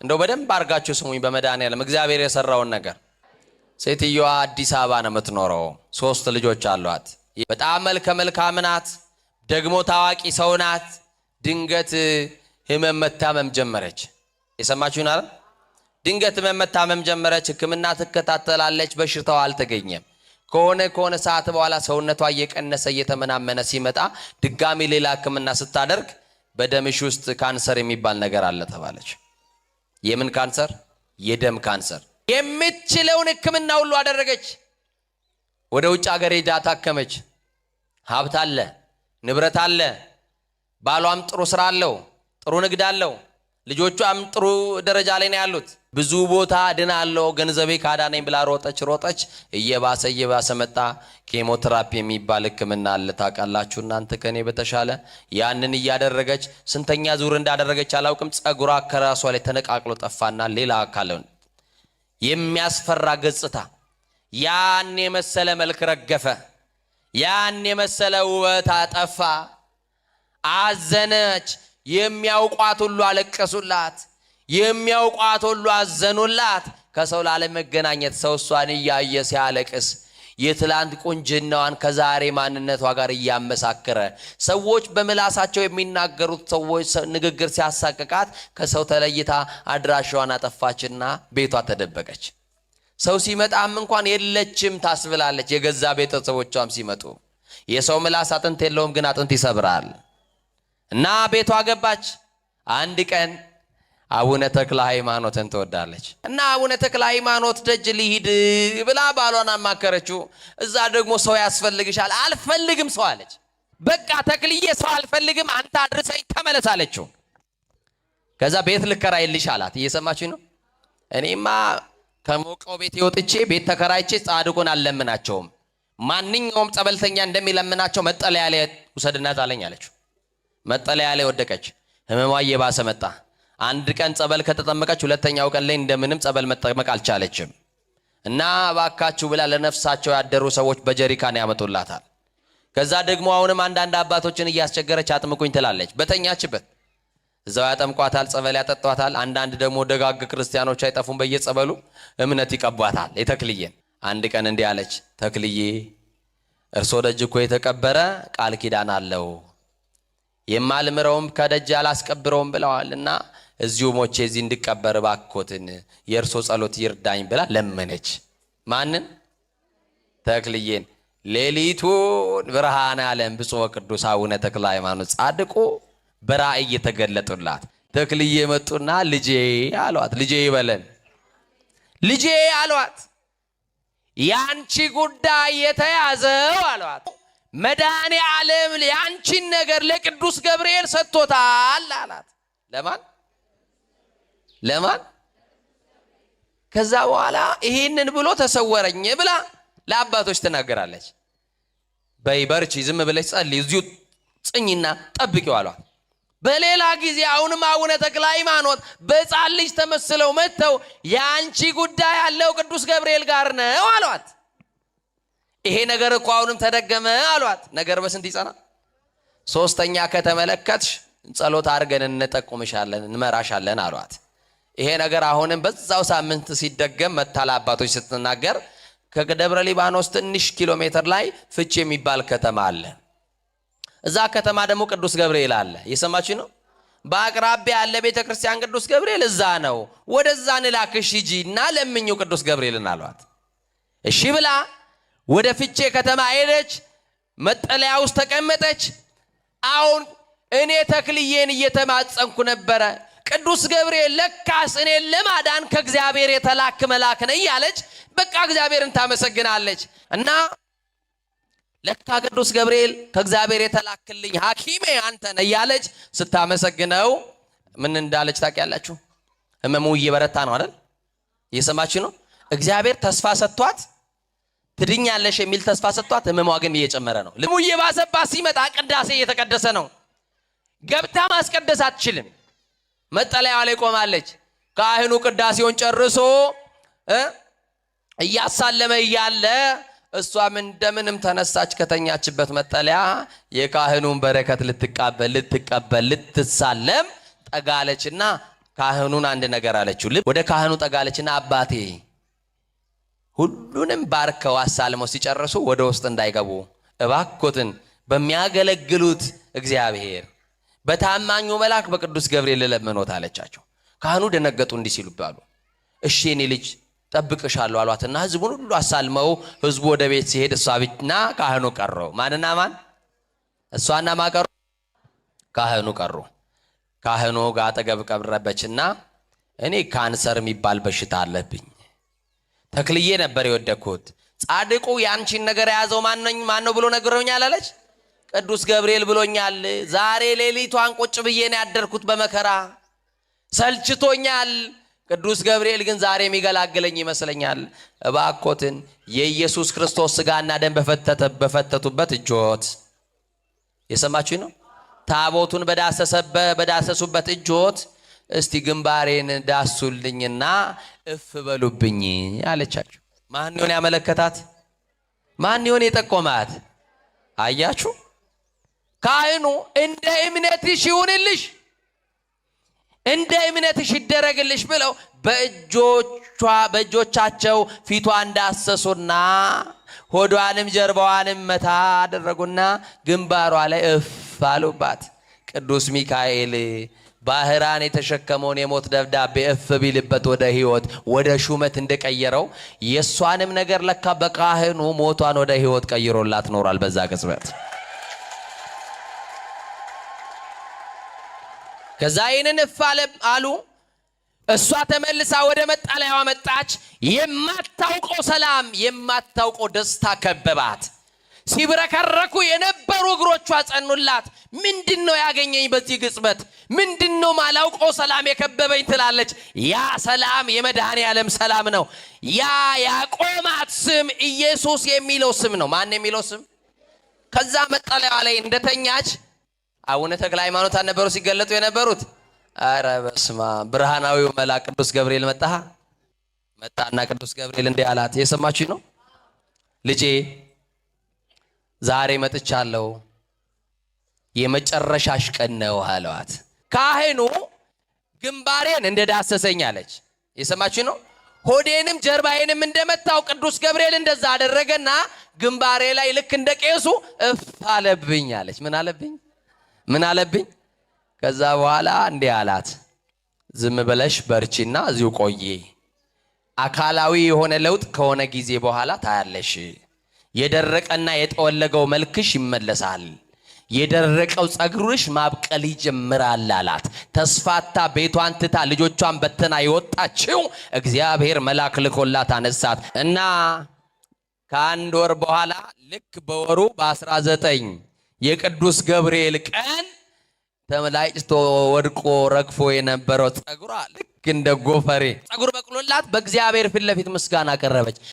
እንደው በደንብ አርጋችሁ ስሙኝ በመድኃኒዓለም እግዚአብሔር የሰራውን ነገር። ሴትዮዋ አዲስ አበባ ነው የምትኖረው። 3 ልጆች አሏት። በጣም መልካም ናት። ደግሞ ታዋቂ ሰው ናት። ድንገት ህመም መታመም ጀመረች። የሰማችሁኝ አይደል? ድንገት ህመም መታመም ጀመረች። ሕክምና ትከታተላለች። በሽታው አልተገኘም። ከሆነ ሰዓት በኋላ ሰውነቷ እየቀነሰ እየተመናመነ ሲመጣ ድጋሚ ሌላ ሕክምና ስታደርግ በደምሽ ውስጥ ካንሰር የሚባል ነገር አለ ተባለች። የምን ካንሰር? የደም ካንሰር። የምትችለውን ሕክምና ሁሉ አደረገች። ወደ ውጭ ሀገር ሄዳ ታከመች። ሀብት አለ፣ ንብረት አለ። ባሏም ጥሩ ስራ አለው፣ ጥሩ ንግድ አለው። ልጆቿም ጥሩ ደረጃ ላይ ነው ያሉት። ብዙ ቦታ ድናለው ገንዘቤ ካዳነኝ ብላ ሮጠች። እየባሰ መጣ። ኬሞቴራፒ የሚባል ሕክምና አለ ታውቃላችሁ እናንተ ከኔ በተሻለ። ያንን እያደረገች ስንተኛ ዙር እንዳደረገች አላውቅም። ጸጉሯ ከራሷ ላይ ተነቃቅሎ ጠፋና ሌላ አካልን የሚያስፈራ ገጽታ፣ ያን የመሰለ መልክ ረገፈ። ያን የመሰለ ውበት አጠፋ። አዘነች። የሚያውቋት ሁሉ አለቀሱላት። የሚያውቋት ሁሉ አዘኑላት። ከሰው ላለመገናኘት ሰው እሷን እያየ ሲያለቅስ የትላንት ቁንጅናዋን ከዛሬ ማንነቷ ጋር እያመሳከረ ሰዎች በምላሳቸው የሚናገሩት ሰዎች ንግግር ሲያሳቅቃት ከሰው ተለይታ አድራሻዋን አጠፋችና ቤቷ ተደበቀች። ሰው ሲመጣም እንኳን የለችም ታስብላለች። የገዛ ቤተሰቦቿም ሲመጡ የሰው ምላስ አጥንት የለውም ግን አጥንት ይሰብራል። እና ቤቷ ገባች። አንድ ቀን አቡነ ተክለ ሃይማኖትን ትወዳለች እና አቡነ ተክለ ሃይማኖት ደጅ ሊሂድ ብላ ባሏን አማከረችው። እዛ ደግሞ ሰው ያስፈልግሻል። አልፈልግም ሰው አለች። በቃ ተክልዬ ሰው አልፈልግም፣ አንተ አድርሰኝ ተመለስ አለችው። ከዛ ቤት ልከራይልሽ አላት። እየሰማችኝ ነው? እኔማ ከሞቀው ቤት ወጥቼ ቤት ተከራይቼ ጻድቁን አልለምናቸውም። ማንኛውም ጸበልተኛ እንደሚለምናቸው መጠለያ ላይ ውሰድና ጣለኝ አለችው። መጠለያ ላይ ወደቀች። ህመሟ እየባሰ መጣ። አንድ ቀን ጸበል ከተጠመቀች ሁለተኛው ቀን ላይ እንደምንም ጸበል መጠመቅ አልቻለችም እና ባካችሁ ብላ ለነፍሳቸው ያደሩ ሰዎች በጀሪካን ያመጡላታል። ከዛ ደግሞ አሁንም አንዳንድ አባቶችን እያስቸገረች አጥምቁኝ ትላለች። በተኛችበት እዛው ያጠምቋታል፣ ጸበል ያጠጧታል። አንዳንድ ደግሞ ደጋግ ክርስቲያኖች አይጠፉም፣ በየጸበሉ እምነት ይቀቧታል። የተክልዬን አንድ ቀን እንዲህ አለች። ተክልዬ እርሶ ደጅ እኮ የተቀበረ ቃል ኪዳን አለው የማልምረውም ከደጅ አላስቀብረውም ብለዋልና እዚሁ ሞቼ እዚህ እንድቀበር ባኮትን የእርሶ ጸሎት ይርዳኝ ብላ ለመነች። ማንን? ተክልዬን። ሌሊቱን ብርሃነ ዓለም ብፁዕ ወቅዱስ አቡነ ተክለ ሃይማኖት ጻድቁ በራእይ የተገለጡላት ተክልዬ መጡና ልጄ አሏት። ልጄ ይበለን። ልጄ አሏት። ያንቺ ጉዳይ የተያዘው አሏት መድኃኔ ዓለም ያንቺን ነገር ለቅዱስ ገብርኤል ሰጥቶታል አላት። ለማን? ከዛ በኋላ ይሄንን ብሎ ተሰወረኝ ብላ ለአባቶች ትናገራለች። በይ በርቺ፣ ዝም ብለሽ ጸልይ፣ እዚሁ ጽኝና ጠብቂው አሏት። በሌላ ጊዜ አሁንም አቡነ ተክለ ሃይማኖት በሕፃን ልጅ ተመስለው መጥተው ያንቺ ጉዳይ ያለው ቅዱስ ገብርኤል ጋር ነው አሏት። ይሄ ነገር እኮ አሁንም ተደገመ አሏት። ነገር በስንት ይጸና? 3ኛ ከተመለከትሽ ጸሎት አድርገን እንጠቁምሻለን እንመራሻለን አሏት። ይሄ ነገር አሁንም በዛው ሳምንት ሲደገም መታላ አባቶች ስትናገር ከደብረ ሊባኖስ ትንሽ ኪሎ ሜትር ላይ ፍቼ የሚባል ከተማ አለ። እዛ ከተማ ደግሞ ቅዱስ ገብርኤል አለ። እየሰማችሁ ነው? በአቅራቢያ ያለ ቤተ ክርስቲያን ቅዱስ ገብርኤል እዛ ነው። ወደዛ እንላክሽ ሂጂና ለምኙ ቅዱስ ገብርኤልን አሏት። እሺ ብላ ወደ ፍቼ ከተማ ሄደች። መጠለያ ውስጥ ተቀመጠች። አሁን እኔ ተክልዬን እየተማጸንኩ ነበረ። ቅዱስ ገብርኤል ለካስ እኔን ለማዳን ከእግዚአብሔር የተላክ መልአክ ነኝ ያለች በቃ እግዚአብሔርን ታመሰግናለች። እና ለካ ቅዱስ ገብርኤል ከእግዚአብሔር የተላክልኝ ሐኪሜ አንተ ነህ እያለች ስታመሰግነው ምን እንዳለች ታውቂያላችሁ? ህመሙ እየበረታ ነው አይደል? እየሰማችሁ ነው? እግዚአብሔር ተስፋ ሰጥቷት ትድኛለሽ የሚል ተስፋ ሰጥቷት ህመሟ ግን እየጨመረ ነው። ህመሙ እየባሰባት ሲመጣ ቅዳሴ እየተቀደሰ ነው። ገብታ ማስቀደስ አትችልም። መጠለያዋ ላይ ቆማለች። ካህኑ ቅዳሴውን ጨርሶ እያሳለመ እያለ እሷም እንደምንም ተነሳች ከተኛችበት መጠለያ የካህኑን በረከት ልትቀበል ልትሳለም ጠጋለችና ካህኑን አንድ ነገር አለችው። ወደ ካህኑ ጠጋለችና አባቴ ሁሉንም ባርከው አሳልመው ሲጨርሱ ወደ ውስጥ እንዳይገቡ እባክዎትን በሚያገለግሉት እግዚአብሔር በታማኙ መልአክ በቅዱስ ገብርኤል ለመኖት አለቻቸው። ካህኑ ደነገጡ እንዲህ ሲሉ ባሉ እሺ እኔ ልጅ ጠብቅሻለሁ አሏትና ህዝቡን ሁሉ አሳልመው ህዝቡ ወደ ቤት ሲሄድ እሷና ካህኑ ቀሩ። ማንና ማን? እሷና ማቀሩ ካህኑ ቀሩ። ካህኑ ጋር አጠገብ ቀረበችና እኔ ካንሰር የሚባል በሽታ አለብኝ፣ ተክልዬ ነበር የወደኩት፣ ጻድቁ ያንቺን ነገር የያዘው ማን ነው ብሎ ነግሮኛል አለች። ቅዱስ ገብርኤል ብሎኛል። ዛሬ ሌሊቷን ቁጭ ብዬ ነው ያደርኩት በመከራ ሰልችቶኛል። ቅዱስ ገብርኤል ግን ዛሬ የሚገላግለኝ ይመስለኛል። እባክዎትን የኢየሱስ ክርስቶስ ሥጋና ደም በፈተቱበት እጆት የሰማችሁኝ ነው። ታቦቱን በዳሰሱበት እጆት እስቲ ግንባሬን ዳሱልኝና እፍ በሉብኝ አለቻቸው። ማን ይሆን ያመለከታት? ማን ይሆን የጠቆማት? አያችሁ? ካህኑ እንደ እምነትሽ ይሁንልሽ፣ እንደ እምነትሽ ይደረግልሽ ብለው በእጆቻቸው ፊቷን ዳሰሱና ሆዷንም ጀርባዋንም መታ አደረጉና ግንባሯ ላይ እፍ አሉባት። ቅዱስ ሚካኤል ባህራን የተሸከመውን የሞት ደብዳቤ እፍ ቢልበት ወደ ሕይወት ወደ ሹመት እንደቀየረው የሷንም ነገር ለካ በካህኑ ሞቷን ወደ ሕይወት ቀይሮላት ኖሯል በዛ ቅጽበት። ከዛ ይህንን እፍ አሉ። እሷ ተመልሳ ወደ መጣለያዋ መጣች። የማታውቀው ሰላም የማታውቀው ደስታ ከበባት። ሲብረከረኩ የነበሩ እግሮቿ ጸኑላት። ምንድነው ያገኘኝ በዚህ ቅጽበት? ምንድነው ማላውቀው ሰላም የከበበኝ ትላለች። ያ ሰላም የመድኃኔ ዓለም ሰላም ነው። ያ ያቆማት ስም ኢየሱስ የሚለው ስም ነው። ማን የሚለው ስም? ከዛ መጣለያዋ ላይ እንደተኛች አቡነ ተክለ ሃይማኖት አልነበሩ ሲገለጡ የነበሩት? አረ በስማ ብርሃናዊው መልአክ ቅዱስ ገብርኤል መጣና ቅዱስ ገብርኤል እንዲህ አላት። የሰማችሁ ነው? ልጄ ዛሬ መጥቻለሁ፣ የመጨረሻሽ ቀን ነው አለዋት። ካህኑ ግንባሬን እንደዳሰሰኝ አለች። የሰማችሁ ነው? ሆዴንም ጀርባዬንም እንደመታው ቅዱስ ገብርኤል እንደዛ አደረገና ግንባሬ ላይ ልክ እንደ ቄሱ እፍ አለብኝ አለች። ምን አለብኝ? ከዛ በኋላ እንዲህ አላት፣ ዝም ብለሽ በርቺና እዚሁ ቆይ፣ አካላዊ የሆነ ለውጥ ከሆነ ጊዜ በኋላ ታያለሽ። የደረቀና የጠወለገው መልክሽ ይመለሳል፣ የደረቀው ጸጉርሽ ማብቀል ይጀምራል አላት። ተስፋታ ቤቷን ትታ ልጆቿን በተና የወጣችው እግዚአብሔር መልአክ ልኮላት አነሳት እና ከአንድ ወር በኋላ ልክ በወሩ በ19 የቅዱስ ገብርኤል ቀን ተመላጭቶ ወድቆ ረግፎ የነበረው ጸጉሯ ልክ እንደ ጎፈሬ ጸጉር በቅሎላት በእግዚአብሔር ፊት ለፊት ምስጋና ቀረበች።